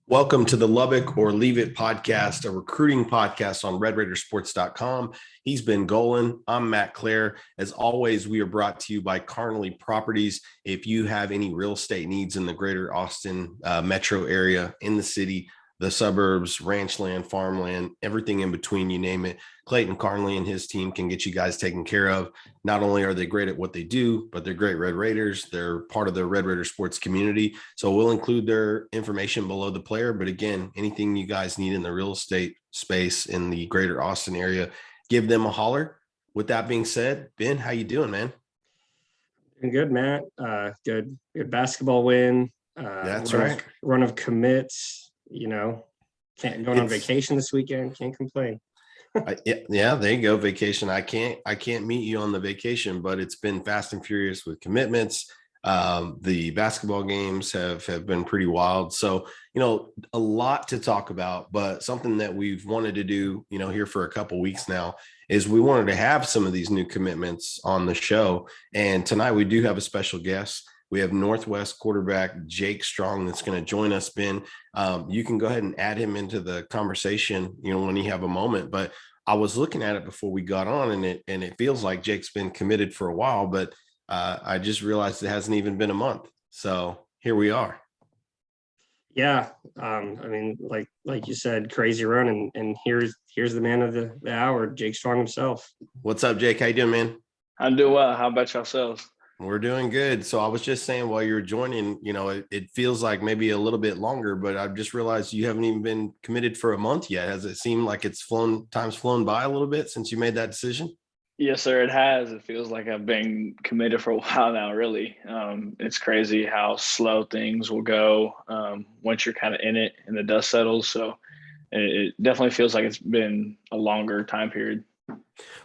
Welcome to the Lubbock or Leave It podcast, a recruiting podcast on RedRaidersports.com. He's Ben Golan. I'm Matt Clare. As always, we are brought to you by Carnley Properties. If you have any real estate needs in the greater Austin metro area, in the city, the suburbs, ranch land, farmland, everything in between, you name it, Clayton Carnley and his team can get you guys taken care of. Not only are they great at what they do, but they're great Red Raiders. They're part of the Red Raider sports community. So we'll include their information below the player. But again, anything you guys need in the real estate space in the greater Austin area, give them a holler. With that being said, Ben, how you doing, man? Doing good, Matt. Good basketball win. That's right. Run of commits. Going on vacation this weekend. Can't complain. Yeah, there you go. Vacation. I can't meet you on the vacation, but it's been fast and furious with commitments. The basketball games have been pretty wild. So, a lot to talk about, but something that we've wanted to do, here for a couple weeks now is we wanted to have some of these new commitments on the show. And tonight we do have a special guest. We have Northwest quarterback Jake Strong that's going to join us, Ben. You can go ahead and add him into the conversation, when you have a moment. But I was looking at it before we got on, and it feels like Jake's been committed for a while, but I just realized it hasn't even been a month. So here we are. Yeah. Like you said, crazy run. And here's the man of the hour, Jake Strong himself. What's up, Jake? How you doing, man? I'm doing well. How about yourselves? We're doing good. So I was just saying while you were joining, it feels like maybe a little bit longer, but I've just realized you haven't even been committed for a month yet. Has it seemed like time's flown by a little bit since you made that decision? Yes, sir. It has. It feels like I've been committed for a while now, really. It's crazy how slow things will go once you're kind of in it and the dust settles. So it definitely feels like it's been a longer time period.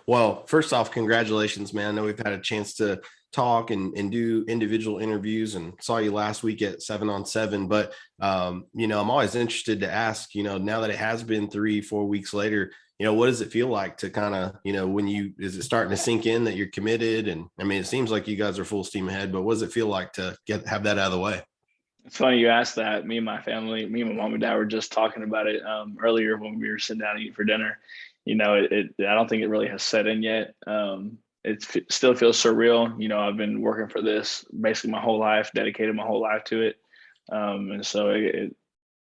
Well, first off, congratulations, man. I know we've had a chance to talk and do individual interviews and saw you last week at 7-on-7, but I'm always interested to ask, now that it has been 3-4 weeks later, what does it feel like to kind of, is it starting to sink in that you're committed? And I mean, it seems like you guys are full steam ahead, but what does it feel like to have that out of the way? It's funny you asked that. Me and my mom and dad were just talking about it earlier when we were sitting down to eat for dinner. I don't think it really has set in yet. It still feels surreal. I've been working for this basically my whole life, dedicated my whole life to it. And so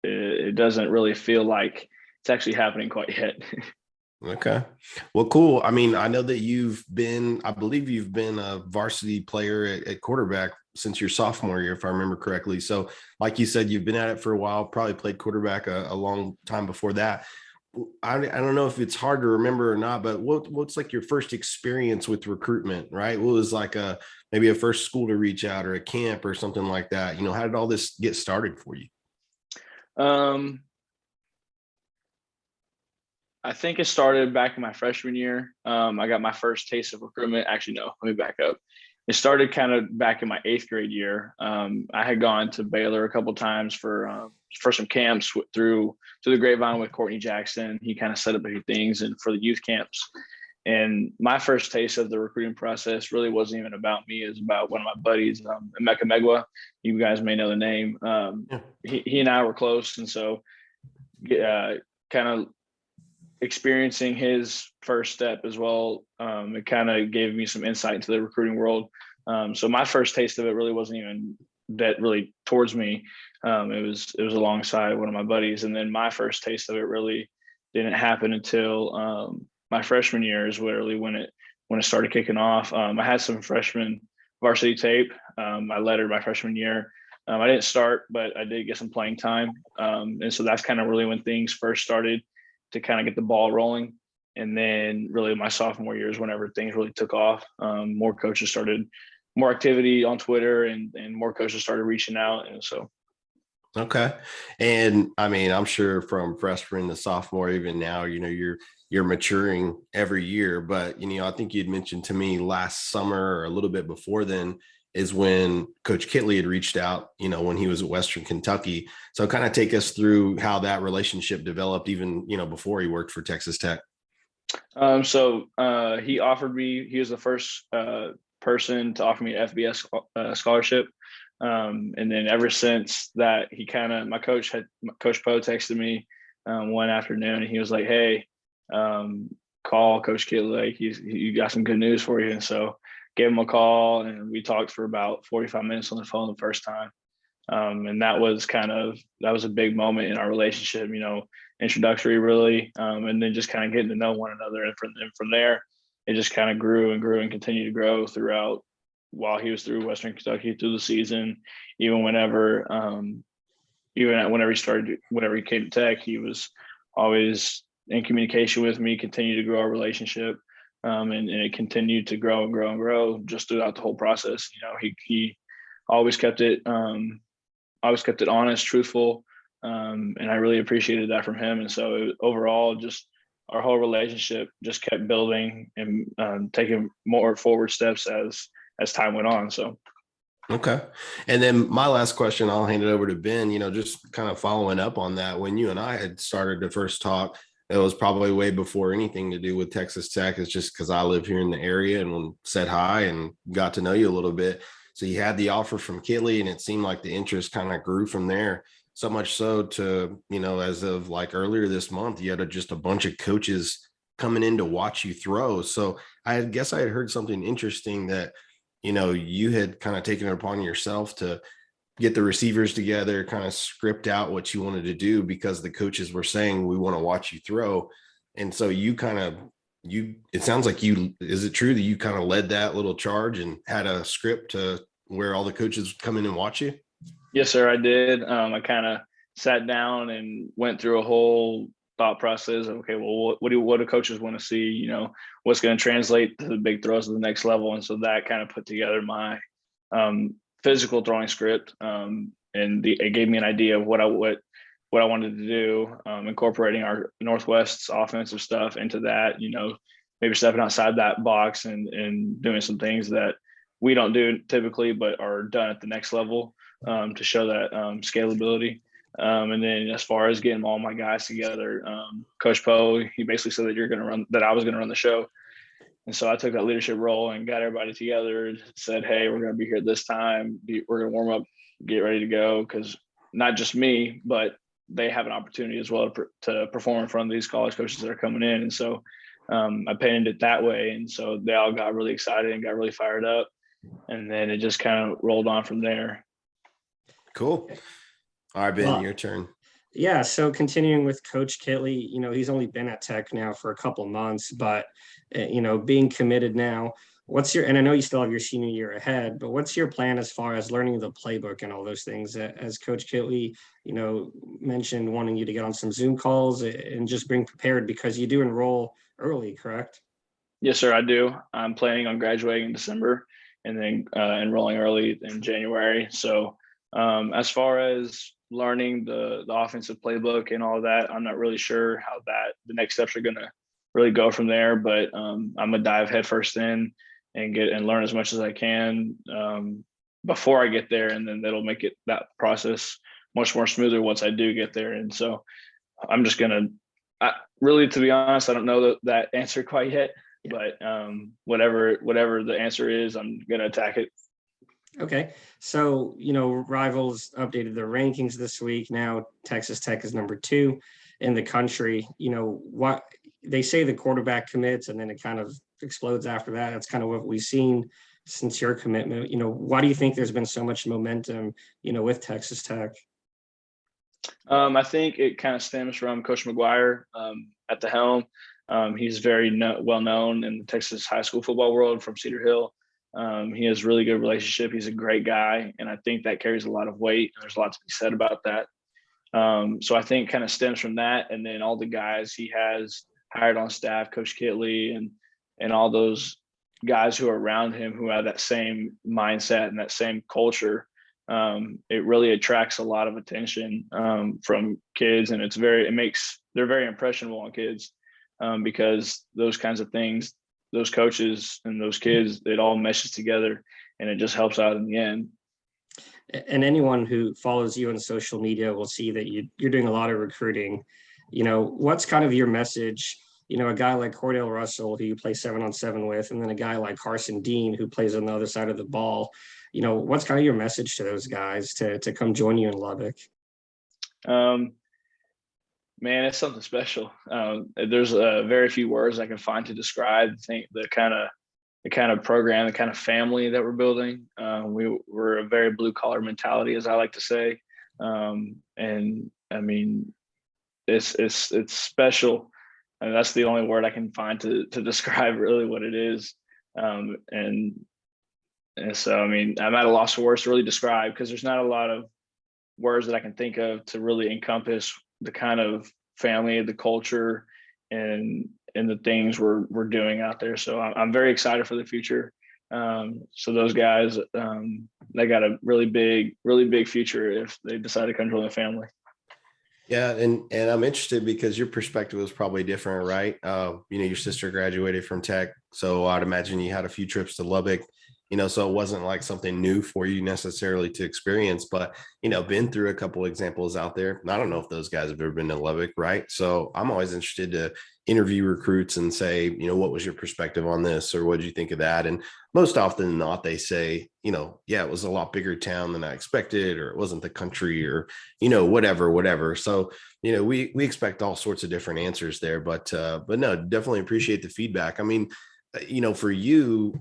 it doesn't really feel like it's actually happening quite yet. Okay. Well, cool. I mean, I know that I believe you've been a varsity player at quarterback since your sophomore year, if I remember correctly. So like you said, you've been at it for a while, probably played quarterback a long time before that. I don't know if it's hard to remember or not, but what's like your first experience with recruitment, right? What was like maybe a first school to reach out or a camp or something like that? How did all this get started for you? I think it started back in my freshman year. I got my first taste of recruitment. Actually, no, let me back up. It started kind of back in my 8th grade year. I had gone to Baylor a couple times for some camps through the Grapevine with Courtney Jackson. He kind of set up a few things and for the youth camps. And my first taste of the recruiting process really wasn't even about me. It was about one of my buddies, Emeka Megwa. You guys may know the name. He and I were close. And so kind of experiencing his first step as well, it kind of gave me some insight into the recruiting world. So my first taste of it really wasn't even that really towards me. It was alongside one of my buddies. And then my first taste of it really didn't happen until my freshman year is literally when it started kicking off. I had some freshman varsity tape. I lettered my freshman year. I didn't start, but I did get some playing time. And so that's kind of really when things first started to kind of get the ball rolling. And then really my sophomore year is whenever things really took off. More coaches started, more activity on Twitter and more coaches started reaching out. And so. Okay. And I mean, I'm sure from freshman to sophomore, even now, you're maturing every year, but, I think you'd mentioned to me last summer or a little bit before then is when Coach Kitley had reached out, when he was at Western Kentucky. So kind of take us through how that relationship developed even, before he worked for Texas Tech. So he offered me, he was the first person to offer me an FBS scholarship. And then ever since that, Coach Poe texted me one afternoon, and he was like, "Hey, call Coach Kitley. Like you got some good news for you." And so gave him a call, and we talked for about 45 minutes on the phone the first time. And that was a big moment in our relationship, introductory really. And then just kind of getting to know one another. And from there, it just kind of grew and grew and continued to grow throughout while he was through Western Kentucky through the season. Whenever he came to Tech, he was always in communication with me, continued to grow our relationship. And it continued to grow and grow and grow just throughout the whole process. He always kept it honest, truthful. And I really appreciated that from him. And so overall, just our whole relationship just kept building and taking more forward steps as time went on. So. Okay. And then my last question, I'll hand it over to Ben, just kind of following up on that. When you and I had started to first talk, it was probably way before anything to do with Texas Tech. It's just because I live here in the area and said hi and got to know you a little bit. So you had the offer from Kitley, and it seemed like the interest kind of grew from there. So much so to, as of like earlier this month, you had just a bunch of coaches coming in to watch you throw. So I guess I had heard something interesting that, you had kind of taken it upon yourself to get the receivers together, kind of script out what you wanted to do because the coaches were saying, we want to watch you throw. And so it sounds like is it true that you kind of led that little charge and had a script to where all the coaches would come in and watch you? Yes, sir, I did. I kind of sat down and went through a whole thought process of, okay, well, what do coaches want to see? What's going to translate to the big throws to the next level? And so that kind of put together my physical throwing script, and it gave me an idea of what I wanted to do, incorporating our Northwest's offensive stuff into that. Maybe stepping outside that box and doing some things that we don't do typically, but are done at the next level to show that scalability. And then as far as getting all my guys together, Coach Poe, he basically said that I was going to run the show. And so I took that leadership role and got everybody together, said, hey, we're going to be here this time. We're going to warm up, get ready to go. Because not just me, but they have an opportunity as well to perform in front of these college coaches that are coming in. And so I painted it that way. And so they all got really excited and got really fired up. And then it just kind of rolled on from there. Cool. All right, Ben, your turn. Yeah. So continuing with Coach Kitley, he's only been at Tech now for a couple of months, but, being committed now, and I know you still have your senior year ahead, but what's your plan as far as learning the playbook and all those things? As Coach Kitley, mentioned wanting you to get on some Zoom calls and just being prepared because you do enroll early, correct? Yes, sir, I do. I'm planning on graduating in December and then enrolling early in January. So as far as learning the offensive playbook and all of that, I'm not really sure how the next steps are going to really go from there, but I'm gonna dive headfirst in and learn as much as I can before I get there, and then that'll make that process much more smoother once I do get there. And so I'm just gonna really, to be honest, I don't know that answer quite yet, but whatever the answer is, I'm gonna attack it. Okay. So, Rivals updated their rankings this week. Now Texas Tech is number 2 in the country. What they say the quarterback commits and then it kind of explodes after that. That's kind of what we've seen since your commitment. Why do you think there's been so much momentum, with Texas Tech? I think it kind of stems from Coach McGuire at the helm. He's very well known in the Texas high school football world from Cedar Hill. He has really good relationship. He's a great guy. And I think that carries a lot of weight. There's a lot to be said about that. So I think kind of stems from that. And then all the guys he has hired on staff, Coach Kitley and all those guys who are around him who have that same mindset and that same culture. It really attracts a lot of attention from kids, and they're very impressionable on kids because those kinds of things, those coaches and those kids, it all meshes together and it just helps out in the end. And anyone who follows you on social media will see that you're doing a lot of recruiting. What's kind of your message? A guy like Cordell Russell, who you play 7-on-7 with, and then a guy like Carson Dean, who plays on the other side of the ball. what's kind of your message to those guys to come join you in Lubbock? Um, Man, it's something special. There's very few words I can find to describe the kind of program, the kind of family that we're building. We're a very blue collar mentality, as I like to say, and I mean, it's special, and that's the only word I can find to describe really what it is. And so, I mean, I'm at a loss for words to really describe, because there's not a lot of words that I can think of to really encompass the kind of family, the culture, and the things we're doing out there. So I'm very excited for the future. So those guys, they got a really big future if they decide to come join the family. Yeah, and I'm interested because your perspective was probably different, right? Your sister graduated from tech, so I'd imagine you had a few trips to Lubbock, so it wasn't like something new for you necessarily to experience, but been through a couple examples out there. I don't know if those guys have ever been to Lubbock, right? So I'm always interested to interview recruits and say, what was your perspective on this, or what did you think of that? And most often than not, they say, yeah, it was a lot bigger town than I expected, or it wasn't the country, or whatever. So we expect all sorts of different answers there, but no, definitely appreciate the feedback. I mean, for you,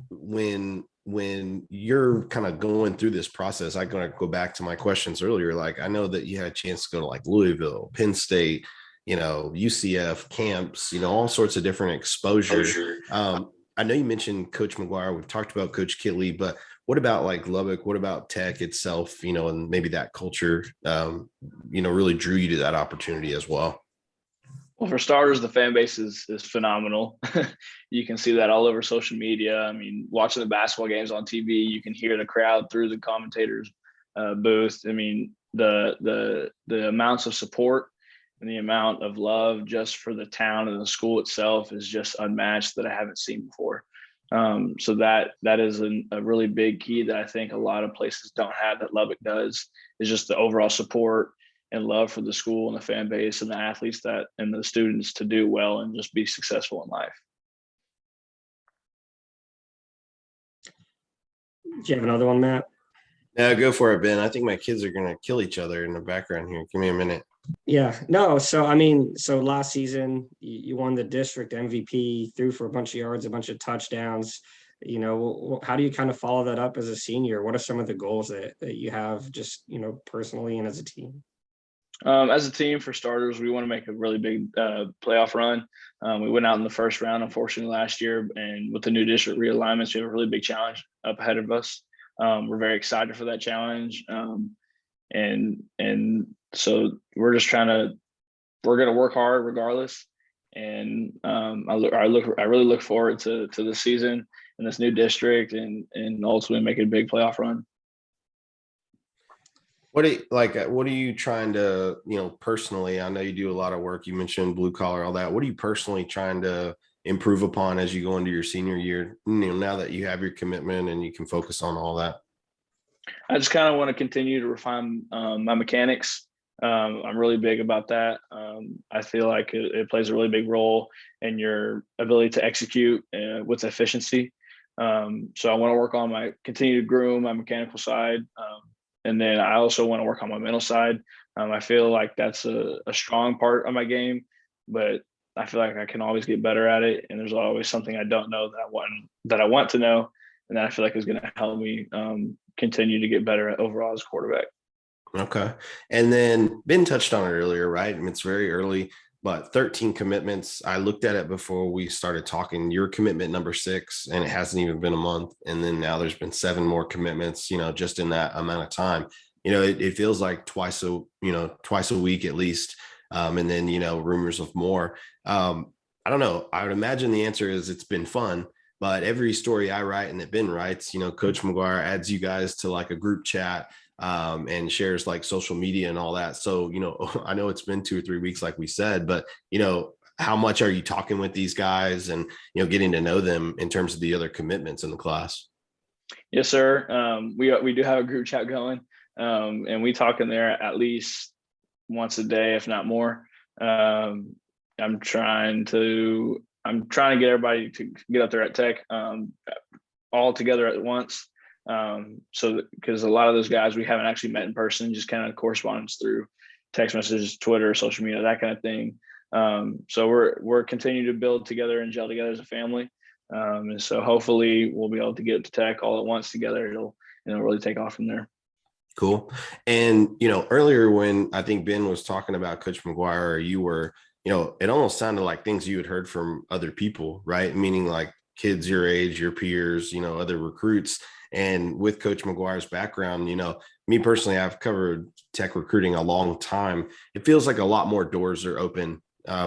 when you're kind of going through this process, I'm going to go back to my questions earlier. Like, I know that you had a chance to go to like Louisville, Penn State, UCF camps, all sorts of different exposure. I know you mentioned Coach McGuire. We've talked about Coach Kitley, but what about like Lubbock? What about Tech itself? And maybe that culture, really drew you to that opportunity as well. Well, for starters, the fan base is phenomenal. You can see that all over social media. I mean, watching the basketball games on TV, you can hear the crowd through the commentators' booth. I mean, the amounts of support and the amount of love just for the town and the school itself is just unmatched, that I haven't seen before. So that is a really big key that I think a lot of places don't have, that Lubbock does, is just the overall support and love for the school and the fan base and the athletes and the students to do well and just be successful in life. Do you have another one, Matt? Yeah, go for it, Ben. I think my kids are going to kill each other in the background here. Give me a minute. Yeah, no. So, I mean, last season you won the district MVP, threw for a bunch of yards, a bunch of touchdowns. How do you kind of follow that up as a senior? What are some of the goals that you have just, personally and as a team? As a team, for starters, we want to make a really big playoff run. We went out in the first round, unfortunately, last year, and with the new district realignments, we have a really big challenge up ahead of us. We're very excited for that challenge, and so we're going to work hard regardless. And I really look forward to the season and this new district, and ultimately making a big playoff run. What are you trying to, personally? I know you do a lot of work. You mentioned blue collar, all that. What are you personally trying to improve upon as you go into your senior year? Now that you have your commitment and you can focus on all that. I just kind of want to continue to refine my mechanics. I'm really big about that. I feel like it plays a really big role in your ability to execute with efficiency. So I want to work on continue to groom my mechanical side. And then I also want to work on my mental side. I feel like that's a strong part of my game, but I feel like I can always get better at it. And there's always something I don't know that I want to know, and that I feel like is going to help me continue to get better at overall as a quarterback. Okay. And then Ben touched on it earlier, right? I mean, it's very early, but 13 commitments. I looked at it before we started talking. Your commitment number 6, and it hasn't even been a month. And then now there's been 7 more commitments, just in that amount of time. It feels like twice a week at least. And then, rumors of more. I don't know. I would imagine the answer is it's been fun. But every story I write and that Ben writes, Coach McGuire adds you guys to like a group chat and shares like social media and all that. So, I know it's been 2 or 3 weeks, like we said, but, how much are you talking with these guys and, getting to know them in terms of the other commitments in the class? Yes, sir. We do have a group chat going, and we talk in there at least once a day, if not more. I'm trying to get everybody to get up there at Tech all together at once. So because a lot of those guys we haven't actually met in person, just kind of correspondence through text messages, Twitter, social media, that kind of thing. So we're continuing to build together and gel together as a family. And so hopefully we'll be able to get to Tech all at once together. It'll really take off from there. Cool. And, earlier when I think Ben was talking about Coach McGuire, you were, it almost sounded like things you had heard from other people, right? Meaning like kids your age, your peers, other recruits. And with Coach McGuire's background, me personally, I've covered Tech recruiting a long time. It feels like a lot more doors are open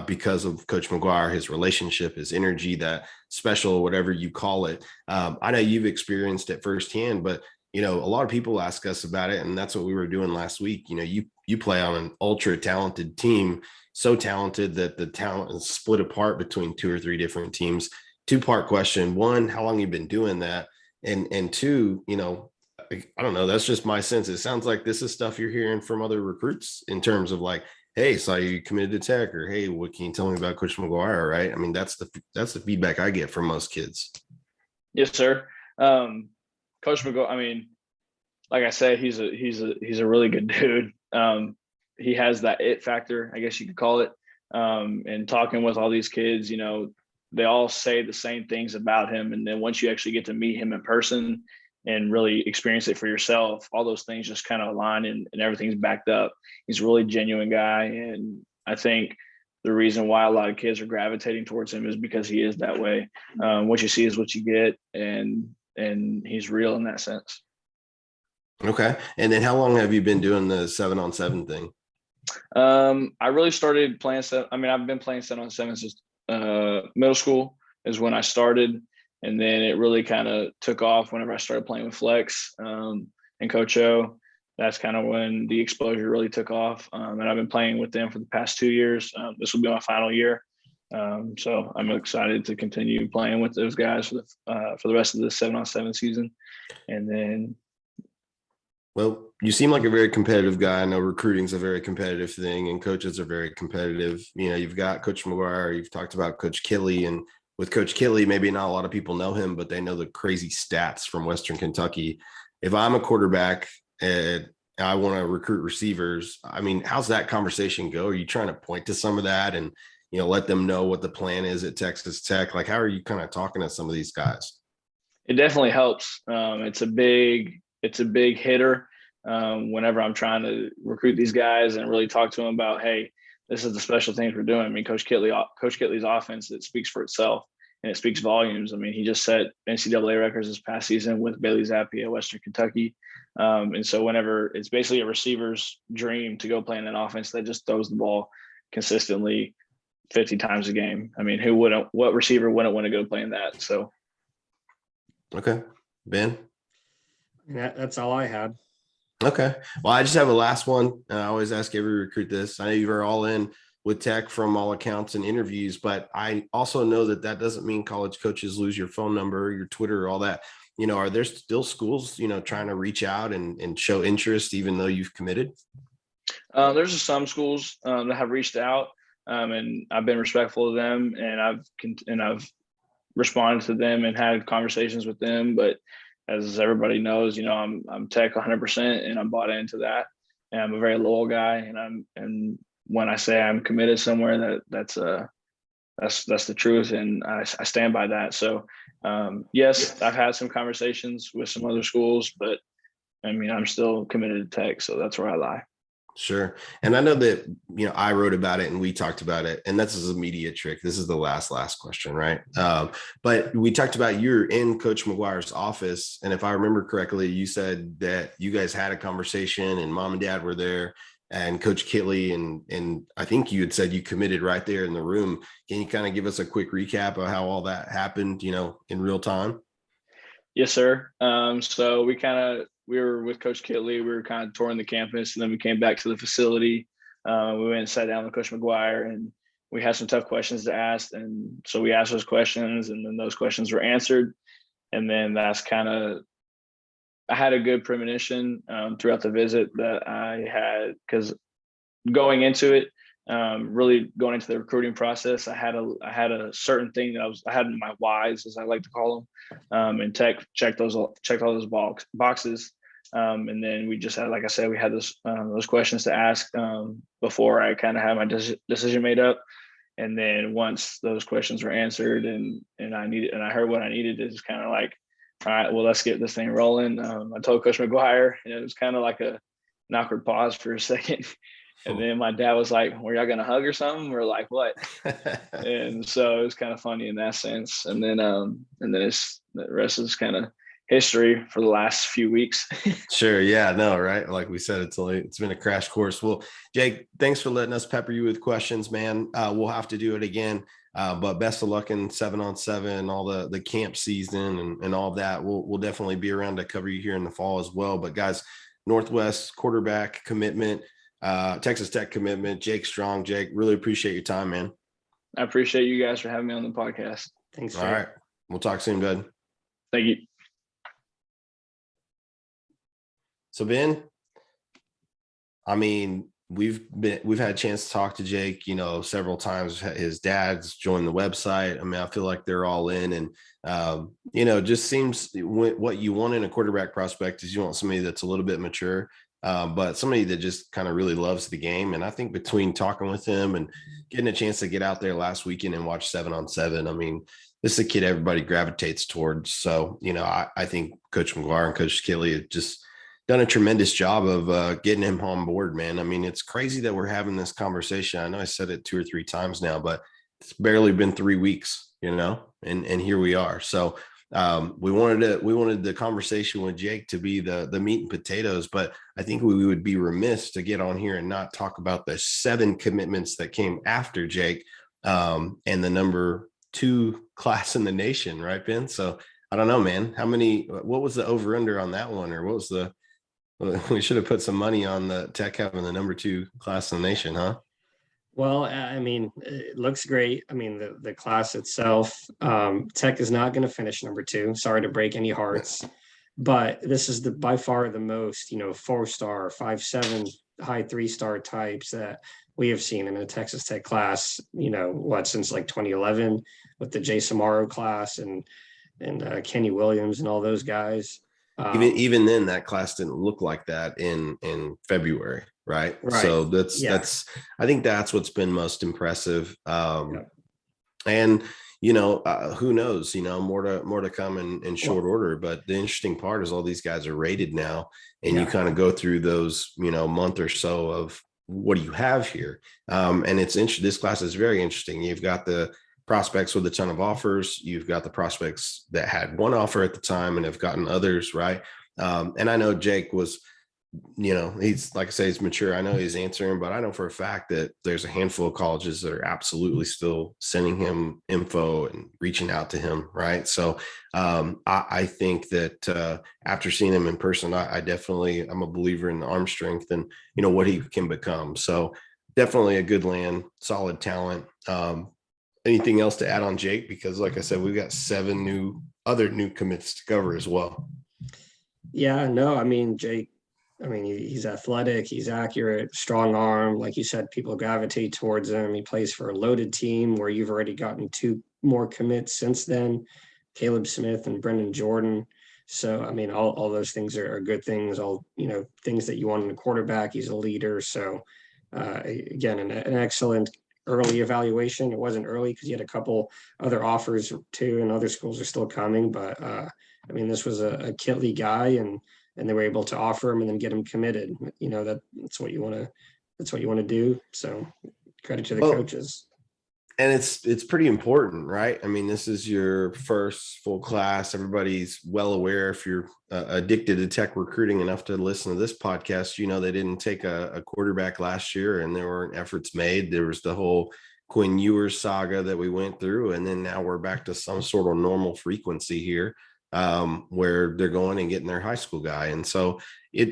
because of Coach McGuire, his relationship, his energy, that special, whatever you call it. I know you've experienced it firsthand, but a lot of people ask us about it, and that's what we were doing last week. You play on an ultra talented team, so talented that the talent is split apart between 2 or 3 different teams. 2-part question: one, how long you been doing that? And two, I don't know, that's just my sense. It sounds like this is stuff you're hearing from other recruits in terms of like, hey, so you committed to Tech, or hey, what can you tell me about Coach McGuire? Right? I mean, that's the feedback I get from most kids. Yes, sir. Coach McGuire, I mean, like I said, he's a really good dude. He has that it factor, I guess you could call it. And talking with all these kids, they all say the same things about him. And then once you actually get to meet him in person and really experience it for yourself, all those things just kind of align and everything's backed up. He's a really genuine guy. And I think the reason why a lot of kids are gravitating towards him is because he is that way. What you see is what you get. And he's real in that sense. Okay. And then how long have you been doing the 7-on-7 thing? I really started playing I've been playing 7-on-7 since middle school is when I started, and then it really kind of took off whenever I started playing with Flex and Coach O. That's kind of when the exposure really took off, and I've been playing with them for the past 2 years. This will be my final year, so I'm excited to continue playing with those guys for the rest of the 7-on-7 season, and then. Well, you seem like a very competitive guy. I know recruiting's a very competitive thing, and coaches are very competitive. You've got Coach McGuire, you've talked about Coach Kelly, and with Coach Kelly, maybe not a lot of people know him, but they know the crazy stats from Western Kentucky. If I'm a quarterback and I want to recruit receivers, I mean, how's that conversation go? Are you trying to point to some of that and, let them know what the plan is at Texas Tech? Like, how are you kind of talking to some of these guys? It definitely helps. It's a big hitter whenever I'm trying to recruit these guys and really talk to them about, hey, this is the special things we're doing. I mean, Coach Kitley's offense, it speaks for itself and it speaks volumes. I mean, he just set NCAA records this past season with Bailey Zappi at Western Kentucky. And so whenever it's basically a receiver's dream to go play in an offense that just throws the ball consistently 50 times a game. I mean, what receiver wouldn't want to go play in that? So. Okay. Ben? That's all I had. Okay. Well, I just have a last one. I always ask every recruit this. I know you were all in with Tech from all accounts and interviews, but I also know that doesn't mean college coaches lose your phone number, your Twitter, all that. Are there still schools, trying to reach out and show interest even though you've committed? There's some schools that have reached out, and I've been respectful of them, and I've responded to them and had conversations with them. But as everybody knows, I'm Tech 100%, and I'm bought into that. And I'm a very loyal guy, and when I say I'm committed somewhere, that's the truth, and I stand by that. So yes, I've had some conversations with some other schools, but I mean, I'm still committed to Tech, so that's where I lie. Sure. And I know that, I wrote about it and we talked about it, and this is a media trick. This is the last question, right? But we talked about you're in Coach McGuire's office. And if I remember correctly, you said that you guys had a conversation and mom and dad were there and Coach Kitley, and I think you had said you committed right there in the room. Can you kind of give us a quick recap of how all that happened, in real time? Yes, sir. So we were with Coach Kitley. We were kind of touring the campus, and then we came back to the facility. We went and sat down with Coach McGuire, and we had some tough questions to ask. And so we asked those questions, and then those questions were answered. And then I had a good premonition throughout the visit that I had, because going into it, really going into the recruiting process, I had a certain thing that I had my whys, as I like to call them, and Tech checked all those boxes. And then we just had, like I said, we had those questions to ask before I kind of had my decision made up. And then once those questions were answered and I heard what I needed, it was kind of like, all right, well, let's get this thing rolling. I told Coach McGuire, and it was kind of like an awkward pause for a second. And then my dad was like, were y'all going to hug or something? We're like, what? And so it was kind of funny in that sense. And then the rest is kind of history for the last few weeks. Sure. Yeah, no, right. Like we said, it's been a crash course. Well, Jake, thanks for letting us pepper you with questions, man. We'll have to do it again. But best of luck in 7-on-7, all the camp season and all that. We'll definitely be around to cover you here in the fall as well. But guys, Northwest quarterback commitment, Texas Tech commitment, Jake Strong. Jake, really appreciate your time, man. I appreciate you guys for having me on the podcast. Thanks. All right. We'll talk soon, bud. Thank you. So Ben, I mean, we've had a chance to talk to Jake, several times. His dad's joined the website. I mean, I feel like they're all in, and just seems what you want in a quarterback prospect is you want somebody that's a little bit mature, but somebody that just kind of really loves the game. And I think between talking with him and getting a chance to get out there last weekend and watch 7-on-7, I mean, this is a kid everybody gravitates towards. So, I think Coach McGuire and Coach Kelly have just done a tremendous job of getting him on board, man. I mean, it's crazy that we're having this conversation. I know I said it 2 or 3 times now, but it's barely been 3 weeks, and here we are. So we wanted the conversation with Jake to be the meat and potatoes, but I think we would be remiss to get on here and not talk about the 7 commitments that came after Jake, and the number 2 class in the nation, right, Ben? So I don't know, man. What was the over under on that one? Or what was we should have put some money on the Tech having the number 2 class in the nation, huh? Well, I mean, it looks great. I mean, the class itself, Tech is not going to finish number 2. Sorry to break any hearts, but this is by far the most, 4-star, 5.7, high 3-star types that we have seen in a Texas Tech class, since like 2011 with the Jay Samaro class and Kenny Williams and all those guys. Even then, that class didn't look like that in February, right? So that's I think that's what's been most impressive. And who knows? More to come in short order. But the interesting part is all these guys are rated now, and you kind of go through those month or so of what do you have here, and it's interesting. This class is very interesting. You've got the prospects with a ton of offers. You've got the prospects that had one offer at the time and have gotten others, right? And I know Jake was, he's, like I say, he's mature. I know he's answering, but I know for a fact that there's a handful of colleges that are absolutely still sending him info and reaching out to him, right? So I think that after seeing him in person, I'm a believer in the arm strength and, what he can become. So definitely a good land, solid talent. Anything else to add on Jake? Because like I said, we've got 7 other new commits to cover as well. Yeah, no, I mean, Jake, he's athletic, he's accurate, strong arm. Like you said, people gravitate towards him. He plays for a loaded team where you've already gotten 2 more commits since then, Caleb Smith and Brendan Jordan. So, I mean, all those things are good things, all, things that you want in a quarterback. He's a leader. So again, an excellent early evaluation. It wasn't early because he had a couple other offers too, and other schools are still coming. But this was a Kitley guy, and they were able to offer him and then get him committed. That's what you want to do. So credit to the coaches. And it's pretty important, right? I mean, this is your first full class. Everybody's well aware, if you're addicted to tech recruiting enough to listen to this podcast, they didn't take a quarterback last year and there weren't efforts made. There was the whole Quinn Ewers saga that we went through. And then now we're back to some sort of normal frequency here, where they're going and getting their high school guy. And so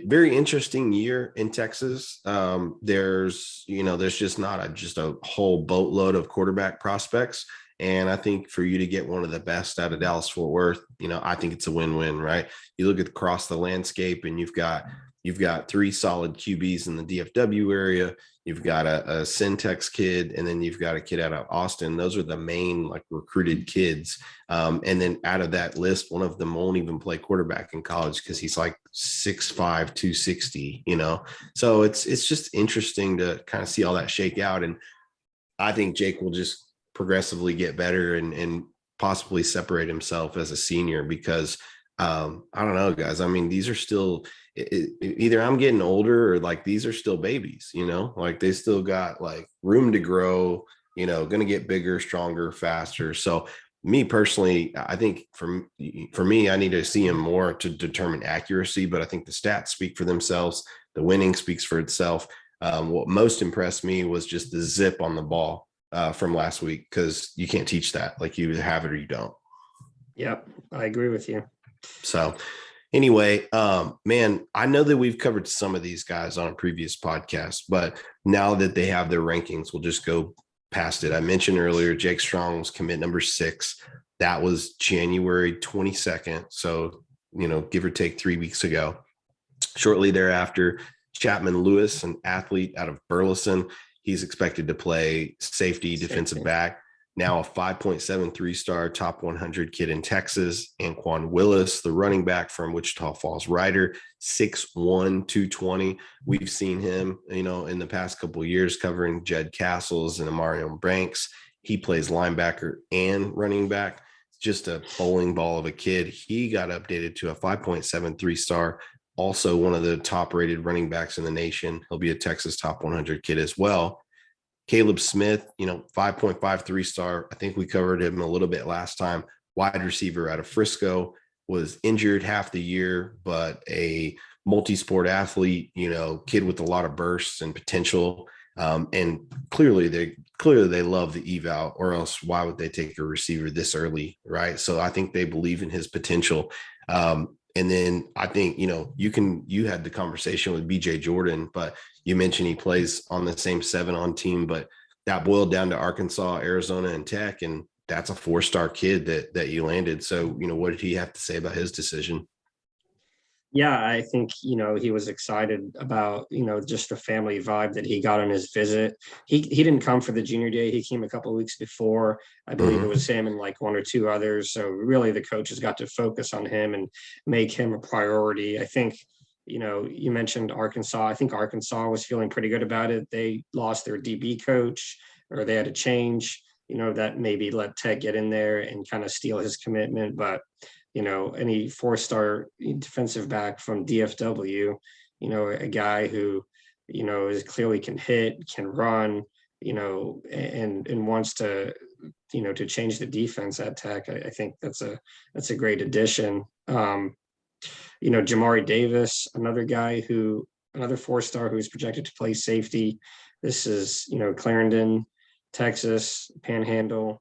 very interesting year in Texas. There's just not just a whole boatload of quarterback prospects. And I think for you to get one of the best out of Dallas Fort Worth, I think it's a win-win, right? You look across the landscape and you've got You've got 3 solid QBs in the DFW area. You've got a Syntex kid, and then you've got a kid out of Austin. Those are the main like recruited kids. And then out of that list, one of them won't even play quarterback in college because he's like 6'5", 260, you know? So it's just interesting to kind of see all that shake out. And I think Jake will just progressively get better and possibly separate himself as a senior because I don't know, guys. I mean, these are still either I'm getting older or like these are still babies, you know, like they still got like room to grow, you know, going to get bigger, stronger, faster. So me personally, I think for me, I need to see him more to determine accuracy, but I think the stats speak for themselves. The winning speaks for itself. What most impressed me was just the zip on the ball from last week, because you can't teach that. Like you either have it or you don't. Yep, I agree with you. So anyway, man, I know that we've covered some of these guys on a previous podcast, but now that they have their rankings, we'll just go past it. I mentioned earlier, Jake Strong was commit number 6. That was January 22nd. So, you know, give or take 3 weeks ago. Shortly thereafter, Chapman Lewis, an athlete out of Burleson, he's expected to play safety, defensive back. Now a 5.73 star top 100 kid in Texas. Anquan Willis, the running back from Wichita Falls Rider, 6'1", 220. We've seen him, you know, in the past couple of years covering Jed Castles and Amarion Banks. He plays linebacker and running back. Just a bowling ball of a kid. He got updated to a 5.73 star. Also one of the top rated running backs in the nation. He'll be a Texas top 100 kid as well. Caleb Smith, you know, 5.53 star. I think we covered him a little bit last time. Wide receiver out of Frisco, was injured half the year, but a multi-sport athlete, you know, kid with a lot of bursts and potential. And clearly they love the eval, or else why would they take a receiver this early, right? So I think they believe in his potential. And then I think, you know, you had the conversation with BJ Jordan, but you mentioned he plays on the same 7-on team, but that boiled down to Arkansas, Arizona, and Tech. And that's a 4-star kid that you landed. So, you know, what did he have to say about his decision? Yeah, I think, you know, he was excited about, you know, just the family vibe that he got on his visit. He didn't come for the junior day. He came a couple of weeks before. I believe it was him and like 1 or 2 others. So really the coaches got to focus on him and make him a priority. I think, you know, you mentioned Arkansas. I think Arkansas was feeling pretty good about it. They lost their DB coach, or they had a change, you know, that maybe let Tech get in there and kind of steal his commitment. But you know, any 4-star defensive back from DFW, you know, a guy who, you know, is clearly can hit, can run, you know, and wants to, you know, to change the defense at Tech. I think that's a great addition. You know, Jamari Davis, another 4-star who's projected to play safety. This is, you know, Clarendon, Texas, Panhandle.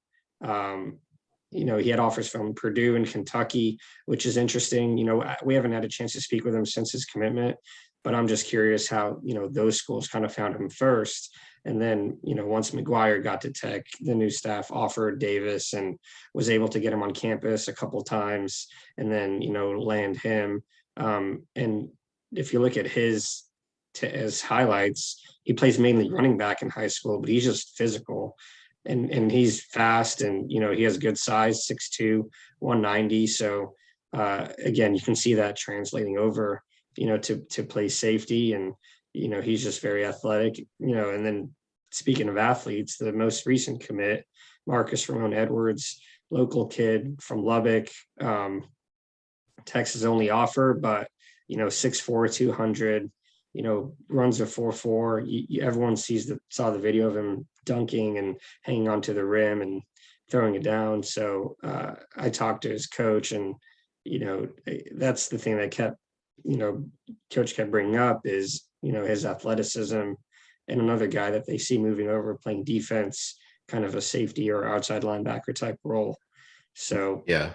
You know, he had offers from Purdue and Kentucky, which is interesting. You know, we haven't had a chance to speak with him since his commitment, but I'm just curious how, you know, those schools kind of found him first. And then, you know, once McGuire got to Tech, the new staff offered Davis and was able to get him on campus a couple of times and then, you know, land him. And if you look at his highlights, he plays mainly running back in high school, but he's just physical. And he's fast, and you know he has good size, 6'2", 190. So again, you can see that translating over, you know, to play safety, and you know he's just very athletic, you know. And then speaking of athletes, the most recent commit, Marcus Ramon Edwards, local kid from Lubbock, Texas only offer, but you know 6'4", 200. You know, runs a 4.4. Everyone saw the video of him dunking and hanging onto the rim and throwing it down. So I talked to his coach, and you know, that's the thing that kept, you know, coach kept bringing up is, you know, his athleticism, and another guy that they see moving over playing defense, kind of a safety or outside linebacker type role. So yeah,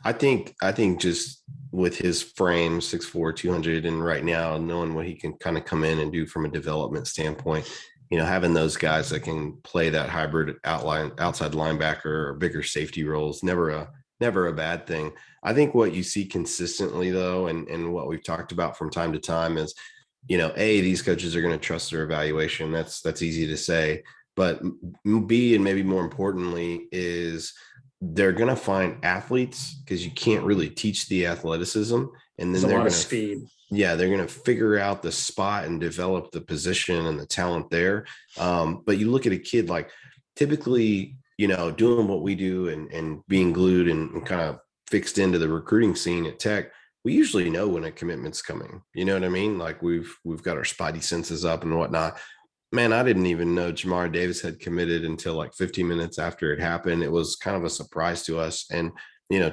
I think just with his frame, 6'4", 200, and right now knowing what he can kind of come in and do from a development standpoint, you know, having those guys that can play that hybrid outside linebacker or bigger safety roles, never Never a bad thing. I think what you see consistently though, and what we've talked about from time to time is, these coaches are going to trust their evaluation. That's easy to say, but B, and maybe more importantly, is they're going to find athletes, because you can't really teach the athleticism, and There's then a they're lot going of to, speed. yeah, they're going to figure out the spot and develop the position and the talent there. But you look at a kid like, typically, doing what we do and being glued and kind of fixed into the recruiting scene at Tech, we usually know when a commitment's coming. You know what I mean? Like we've got our spidey senses up and whatnot. Man, I didn't even know Jamari Davis had committed until like 15 minutes after it happened. It was kind of a surprise to us. And,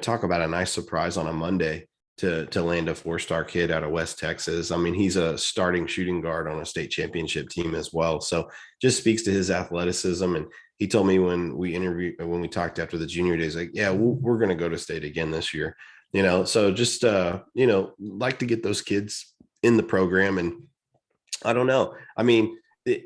talk about a nice surprise on a Monday to land a 4-star kid out of West Texas. I mean, he's a starting shooting guard on a state championship team as well. So just speaks to his athleticism. And he told me when we talked after the junior days, like, yeah, we're going to go to state again this year, so just, like to get those kids in the program. And I don't know. I mean,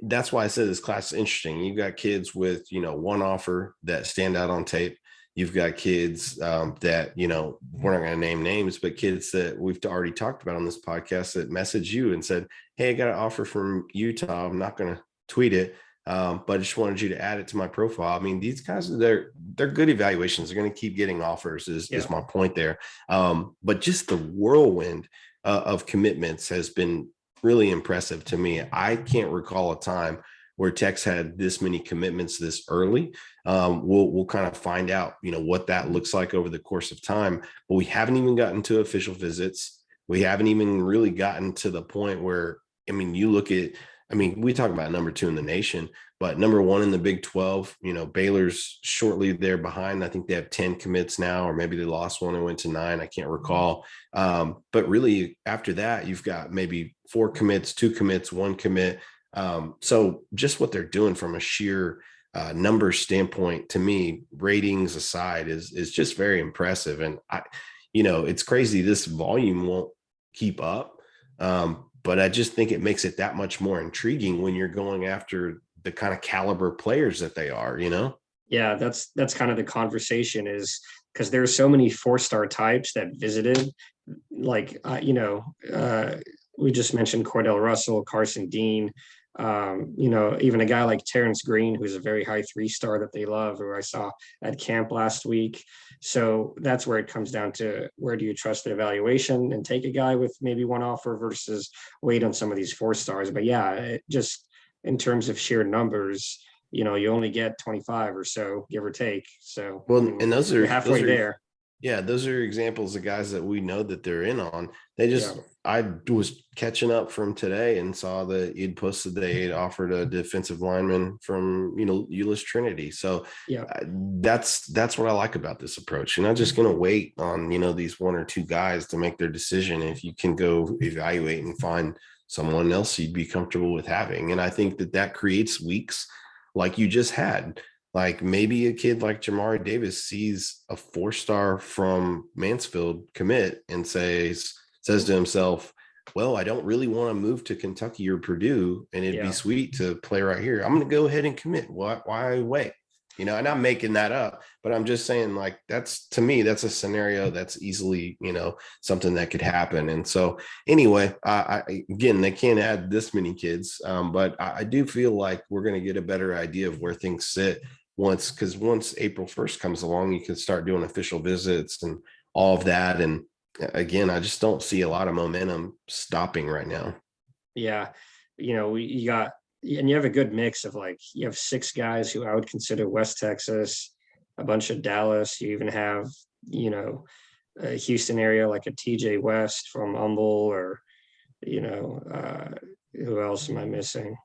that's why I said this class is interesting. You've got kids with, one offer that stand out on tape. You've got kids that, we're not going to name names, but kids that we've already talked about on this podcast that messaged you and said, hey, I got an offer from Utah. I'm not going to tweet it, but I just wanted you to add it to my profile. I mean, these guys, they're good evaluations. They're going to keep getting offers is my point there. But just the whirlwind of commitments has been really impressive to me. I can't recall a time where Tech's had this many commitments this early. We'll kind of find out, what that looks like over the course of time, but we haven't even gotten to official visits. We haven't even really gotten to the point where, you look at, we talk about number 2 in the nation, but number 1 in the Big 12, Baylor's shortly there behind. I think they have 10 commits now, or maybe they lost one and went to 9. I can't recall. But really after that, you've got maybe 4 commits, 2 commits, 1 commit. So just what they're doing from a sheer number standpoint, to me, ratings aside, is just very impressive. And it's crazy. This volume won't keep up. But I just think it makes it that much more intriguing when you're going after the kind of caliber players that they are, Yeah, that's kind of the conversation, is because there's so many 4-star types that visited. Like, we just mentioned Cordell Russell, Carson Dean, even a guy like Terrence Green, who's a very high 3-star that they love, who I saw at camp last week. So that's where it comes down to, where do you trust the evaluation and take a guy with maybe 1 offer versus wait on some of these 4-stars. But yeah, it just in terms of sheer numbers, you only get 25 or so, give or take. So well, and you're halfway there. Yeah, those are examples of guys that we know that they're in on. I was catching up from today and saw that you'd posted they had offered a defensive lineman from, Euless Trinity. So yeah, that's what I like about this approach. You're not just going to wait on, these 1 or 2 guys to make their decision. If you can go evaluate and find someone else you'd be comfortable with having. And I think that creates weeks like you just had. Like maybe a kid like Jamari Davis sees a 4-star from Mansfield commit and says to himself, well, I don't really want to move to Kentucky or Purdue, and it'd be sweet to play right here. I'm going to go ahead and commit. Why wait? And I'm making that up, but I'm just saying, like, to me, that's a scenario that's easily, something that could happen. And so anyway, again, they can't add this many kids, but I do feel like we're going to get a better idea of where things sit once April 1st comes along. You can start doing official visits and all of that. And again, I just don't see a lot of momentum stopping right now. Yeah. You got, and you have a good mix of, like, you have 6 guys who I would consider West Texas, a bunch of Dallas. You even have, a Houston area, like a TJ West from Humble, or, who else am I missing?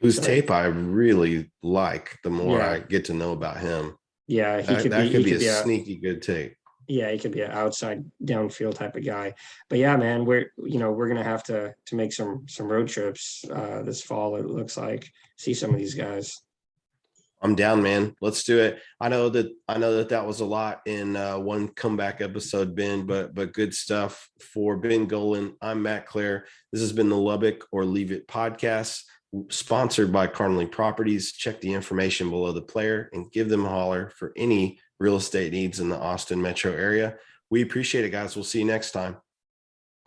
Whose tape I really like the more I get to know about him. Yeah, That could be a sneaky good tape. Yeah, he could be an outside downfield type of guy. But yeah, man, we're gonna have to make some road trips this fall. It looks like, see some of these guys. I'm down, man. Let's do it. I know that was a lot in one comeback episode, Ben, but good stuff. For Ben Golan, I'm Matt Clare. This has been the Lubbock or Leave It podcast, sponsored by Carnley Properties. Check the information below the player and give them a holler for any real estate needs in the Austin metro area. We appreciate it, guys. We'll see you next time.